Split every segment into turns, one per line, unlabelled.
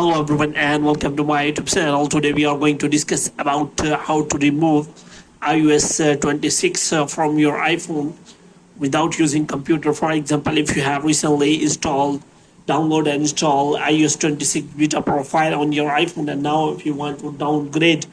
Hello everyone and welcome to my YouTube channel. Today we are going to discuss about how to remove iOS 26 from your iPhone without using computer. For example, if you have recently download and install iOS 26 beta profile on your iPhone, and now if you want to downgrade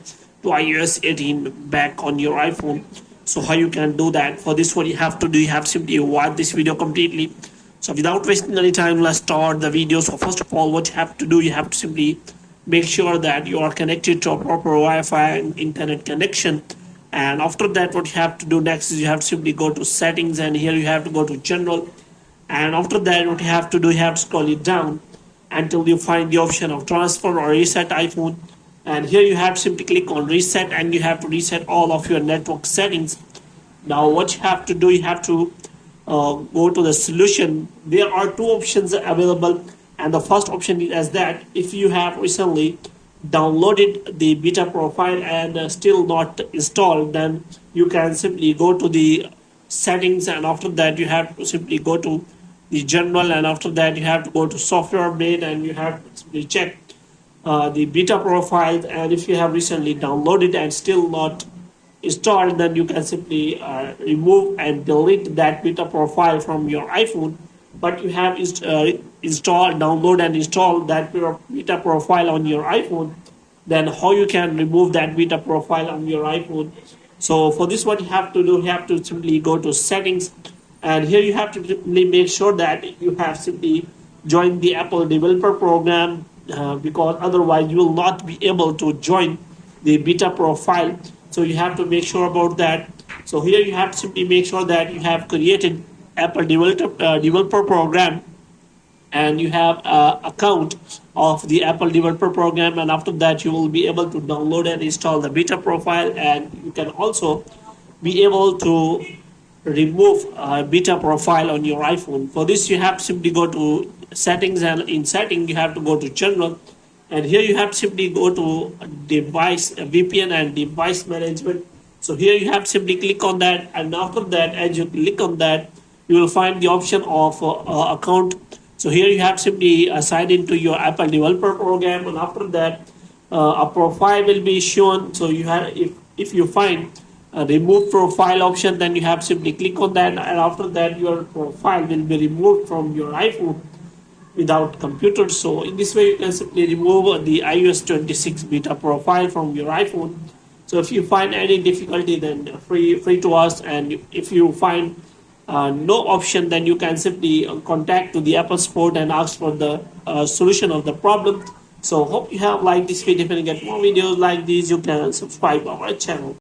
to iOS 18 back on your iPhone, so how you can do that? For this, what you have to do, you have simply watch this video completely. So without wasting any time, let's start the video. So first of all, what you have to do, you have to simply make sure that you are connected to a proper Wi-Fi and internet connection. And after that, what you have to do next is you have to simply go to settings, and here you have to go to general. And after that, what you have to do, you have to scroll it down until you find the option of transfer or reset iPhone. And here you have to simply click on reset, and you have to reset all of your network settings. Now what you have to do, you have to go to the solution. There are two options available, and the first option is that if you have recently downloaded the beta profile and still not installed, then you can simply go to the settings, and after that you have to simply go to the general, and after that you have to go to software update, and you have to simply check the beta profile. And if you have recently downloaded and still not installed, then you can simply remove and delete that beta profile from your iPhone. But you have download and install that beta profile on your iPhone, then how you can remove that beta profile on your iPhone? So for this, what you have to do, you have to simply go to settings, and here you have to simply make sure that you have simply joined the Apple developer program, because otherwise you will not be able to join the beta profile. So you have to make sure about that. So here you have to simply make sure that you have created Apple developer program, and you have account of the Apple developer program, and after that you will be able to download and install the beta profile, and you can also be able to remove beta profile on your iPhone. For this, you have to simply go to settings, and in settings you have to go to general, and here you have to simply go to device VPN and device management. So here you have to simply click on that, and after that, as you click on that, you will find the option of account. So here you have to simply sign into your Apple developer program, and after that a profile will be shown. So you have, if you find a remove profile option, then you have to simply click on that, and after that your profile will be removed from your iPhone without computer. So in this way you can simply remove the iOS 26 beta profile from your iPhone. So if you find any difficulty, then free to us, and if you find no option, then you can simply contact to the Apple support and ask for the solution of the problem. So hope you have liked this video. If you get more videos like these, you can subscribe our channel.